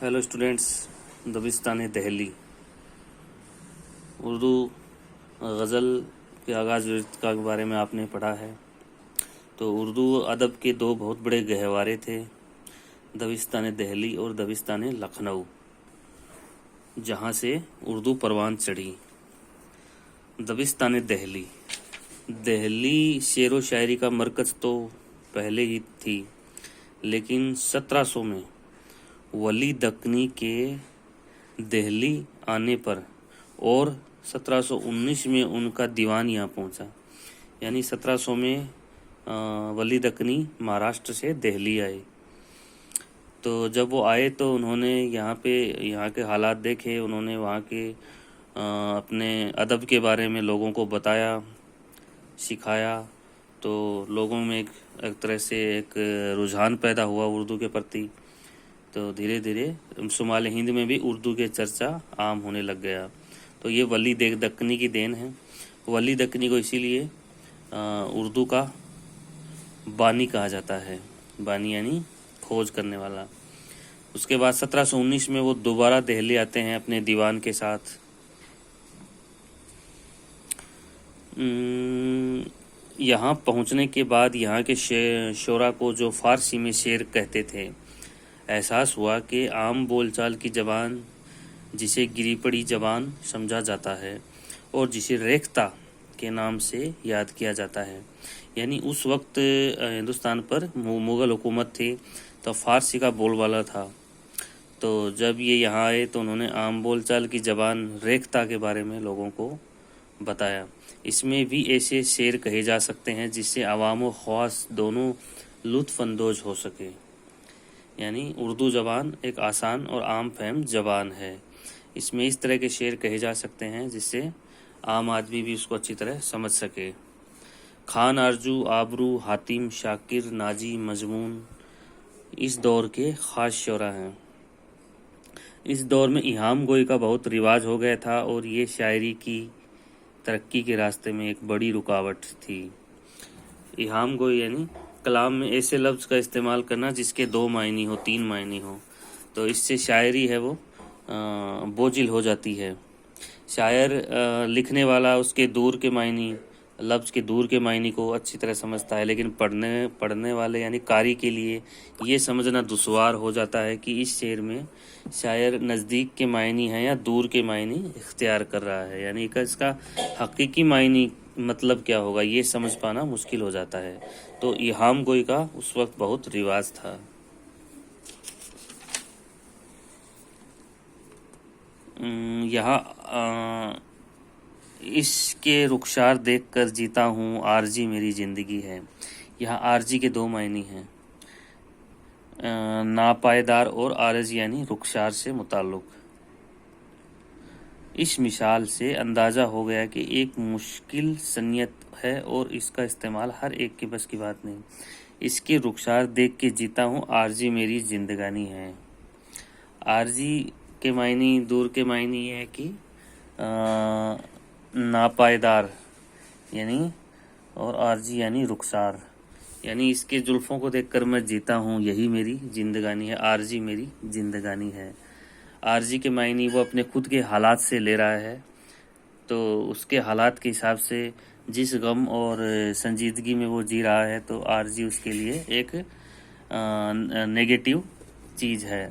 Hello students, दबिस्तान Delhi Urdu गज़ल के आगाज़ के बारे में आपने पढ़ा है। तो उर्दू अदब के दो बहुत बड़े गहवारे थे, दबिस्तान दहली और दबिस्तान लखनऊ, जहाँ से उर्दू परवान चढ़ी। दबिस्तान दहली दिल्ली शेर व शायरी का मरकज़ तो पहले ही थी, लेकिन 1700 में वली दक्कनी के दिल्ली आने पर और 1719 में उनका दीवान यहाँ पहुँचा। यानी 1700 में वली दक्कनी महाराष्ट्र से दिल्ली आए। तो जब वो आए तो उन्होंने यहाँ के हालात देखे, उन्होंने वहाँ के अपने अदब के बारे में लोगों को बताया, सिखाया। तो लोगों में एक तरह से एक रुझान पैदा हुआ उर्दू के प्रति। तो धीरे धीरे शुमाल हिंद में भी उर्दू के चर्चा आम होने लग गया। तो ये वली दक्कनी की देन है। वली दक्कनी को इसीलिए उर्दू का बानी कहा जाता है। बानी यानी खोज करने वाला। उसके बाद 1719 में वो दोबारा दिल्ली आते हैं अपने दीवान के साथ। यहाँ पहुँचने के बाद यहाँ के शोरा को जो फारसी में शेर कहते थे, एहसास हुआ कि आम बोलचाल की ज़बान जिसे गिरी पड़ी ज़बान समझा जाता है और जिसे रेख्ता के नाम से याद किया जाता है। यानी उस वक्त हिंदुस्तान पर मुग़ल हुकूमत थी, तो फारसी का बोलबाला था। तो जब ये यहाँ आए तो उन्होंने आम बोलचाल की ज़बान रेख्ता के बारे में लोगों को बताया। इसमें भी ऐसे शेर कहे जा सकते हैं जिससे अवाम व ख़वास दोनों लुत्फ़अंदोज़ हो सके। यानी उर्दू ज़बान एक आसान और आम फहम ज़बान है। इसमें इस तरह के शेर कहे जा सकते हैं जिससे आम आदमी भी उसको अच्छी तरह समझ सके। खान आरजू, आबरू, हातिम, शाकिर, नाजी, मजमून इस दौर के ख़ास शोरा हैं। इस दौर में इहाम गोई का बहुत रिवाज हो गया था और ये शायरी की तरक्की के रास्ते में एक बड़ी रुकावट थी। इहाम गोई यानी कलाम में ऐसे लफ्ज़ का इस्तेमाल करना जिसके 2 मायने हो, 3 मायने हो। तो इससे शायरी है वो बोझिल हो जाती है। शायर लिखने वाला उसके दूर के मायने, लफ्ज़ के दूर के मायने को अच्छी तरह समझता है, लेकिन पढ़ने वाले यानी कारी के लिए ये समझना दुश्वार हो जाता है कि इस शेर में शायर नज़दीक के मायने हैं या दूर के मायने इख्तियार कर रहा है। यानी इसका हकीकी मायने मतलब क्या होगा ये समझ पाना मुश्किल हो जाता है। तो इहाम गोई का उस वक्त बहुत रिवाज था। यहाँ इसके रुखसार देखकर जीता हूँ, आरजी मेरी ज़िंदगी है। यहाँ आरजी के 2 मायने हैं, नापायदार और आरज यानी रुखसार से मुताल्लुक। इस मिसाल से अंदाज़ा हो गया कि एक मुश्किल सनियत है और इसका इस्तेमाल हर एक के बस की बात नहीं। इसके रुखसार देख के जीता हूँ, आरजी मेरी ज़िंदगानी है। आरजी के मायने, दूर के मायने ये है कि नापायदार यानी, और आरजी यानी रुखसार। यानी इसके जुल्फ़ों को देखकर मैं जीता हूँ, यही मेरी ज़िंदगानी है। आरजी मेरी ज़िंदगानी है। आरजी के मायने वो अपने खुद के हालात से ले रहा है। तो उसके हालात के हिसाब से जिस गम और संजीदगी में वो जी रहा है, तो आरजी उसके लिए एक नेगेटिव चीज़ है।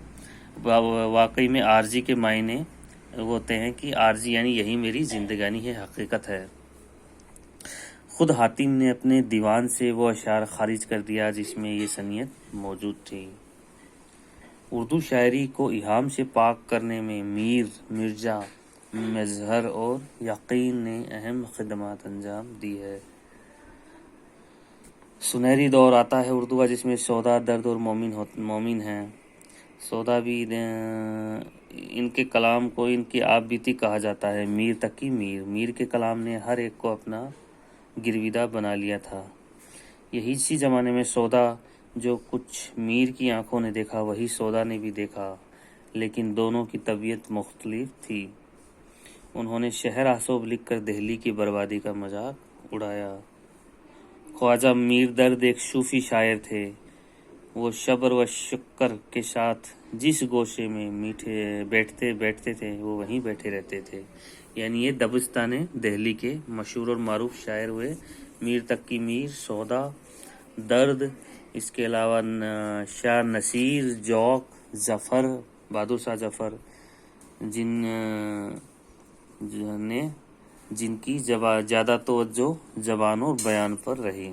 वाकई में आरजी के मायने वो होते हैं कि आरजी यानी यही मेरी ज़िंदगानी है, हकीकत है। खुद हातिम ने अपने दीवान से वो अशार खारिज कर दिया जिसमें ये सनियत मौजूद थी। उर्दू शायरी को इहाम से पाक करने में मीर, मिर्ज़ा, मज़हर और यकीन ने अहम खिदमत अंजाम दी है। सुनहरी दौर आता है उर्दू का जिसमें सौदा, दर्द और मोमिन हैं। सौदा भी इनके कलाम को इनकी आप बीती कहा जाता है। मीर तक की मीर के कलाम ने हर एक को अपना गिरविदा बना लिया था। यही इसी ज़माने में सौदा जो कुछ मीर की आंखों ने देखा वही सौदा ने भी देखा, लेकिन दोनों की तबीयत मुख्तलिफ थी। उन्होंने शहर आसोब लिख कर दिल्ली की बर्बादी का मजाक उड़ाया। ख्वाजा मीर दर्द एक सूफ़ी शायर थे। وہ صبر و شکر کے ساتھ جس گوشے میں میٹھے بیٹھتے تھے وہ وہیں بیٹھے رہتے تھے. یعنی یہ دبستان دہلی کے مشہور اور معروف شاعر ہوئے میر تقی میر، سودا، درد، اس کے علاوہ شاہ نصیر، ذوق، ظفر، بہادر شاہ ظفر، جن کی زیادہ توجہ زبان اور بیان پر رہی.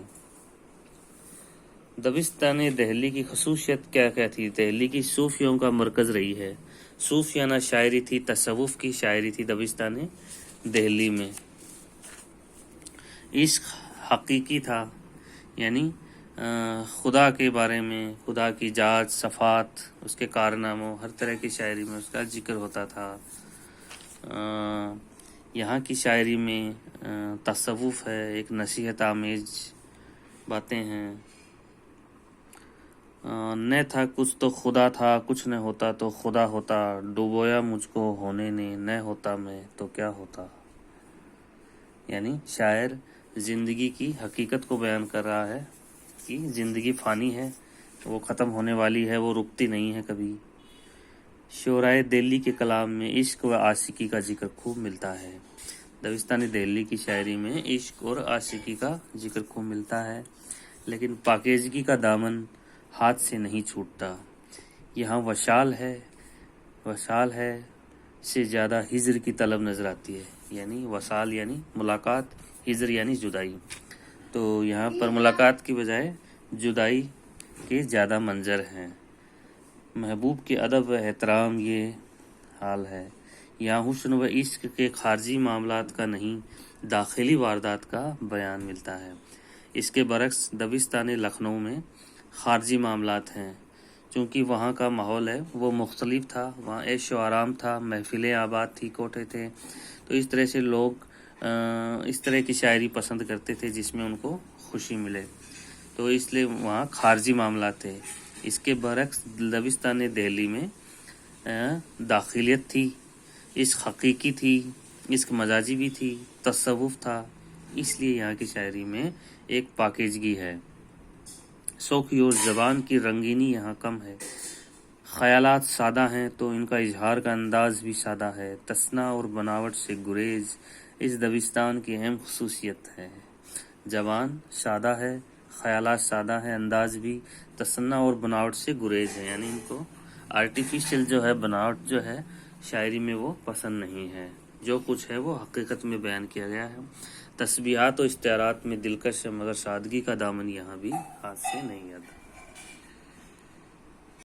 دبستان دہلی کی خصوصیت کیا کیا تھی؟ دہلی کی صوفیوں کا مرکز رہی ہے. صوفیانہ شاعری تھی، تصوف کی شاعری تھی دبستان دہلی میں. عشق حقیقی تھا، یعنی خدا کے بارے میں، خدا کی ذات، صفات، اس کے کارناموں، ہر طرح کی شاعری میں اس کا ذکر ہوتا تھا. یہاں کی شاعری میں تصوف ہے، ایک نصیحت آمیز باتیں ہیں. نہ تھا کچھ تو خدا تھا، کچھ نہ ہوتا تو خدا ہوتا، ڈوبویا مجھ کو ہونے نے، نہ ہوتا میں تو کیا ہوتا. یعنی شاعر زندگی کی حقیقت کو بیان کر رہا ہے کہ زندگی فانی ہے، وہ ختم ہونے والی ہے، وہ رکتی نہیں ہے کبھی. شعرائے دہلی کے کلام میں عشق و عاشقی کا ذکر خوب ملتا ہے. دبستان دہلی کی شاعری میں عشق اور عاشقی کا ذکر خوب ملتا ہے، لیکن پاکیزگی کا دامن ہاتھ سے نہیں چھوٹتا. یہاں وصال ہے سے زیادہ ہجر کی طلب نظر آتی ہے. یعنی وصال یعنی ملاقات، ہجر یعنی جدائی. تو یہاں پر ملاقات کی بجائے جدائی کے زیادہ منظر ہیں. محبوب کے ادب و احترام یہ حال ہے. یہاں حسن و عشق کے خارجی معاملات کا نہیں، داخلی واردات کا بیان ملتا ہے. اس کے برعکس دبستان لکھنؤ میں خارجی معاملات ہیں. چونکہ وہاں کا ماحول ہے وہ مختلف تھا، وہاں عیش و آرام تھا، محفلیں آباد تھی، کوٹھے تھے. تو اس طرح سے لوگ اس طرح کی شاعری پسند کرتے تھے جس میں ان کو خوشی ملے، تو اس لیے وہاں خارجی معاملات تھے. اس کے برعکس دبستان دہلی میں داخلیت تھی، عشق حقیقی تھی، عشق مزاجی بھی تھی، تصوف تھا. اس لیے یہاں کی شاعری میں ایک پاکیزگی ہے. سوکھی اور زبان کی رنگینی یہاں کم ہے. خیالات سادہ ہیں تو ان کا اظہار کا انداز بھی سادہ ہے. تصنع اور بناوٹ سے گریز اس دبستان کی اہم خصوصیت ہے. زبان سادہ ہے، خیالات سادہ ہے، انداز بھی تصنع اور بناوٹ سے گریز ہے. یعنی ان کو آرٹیفیشل جو ہے، بناوٹ جو ہے شاعری میں وہ پسند نہیں ہے. جو کچھ ہے وہ حقیقت میں بیان کیا گیا ہے. تسبیحات و استعارات میں دلکش ہے، مگر سادگی کا دامن یہاں بھی ہاتھ سے نہیں آتا.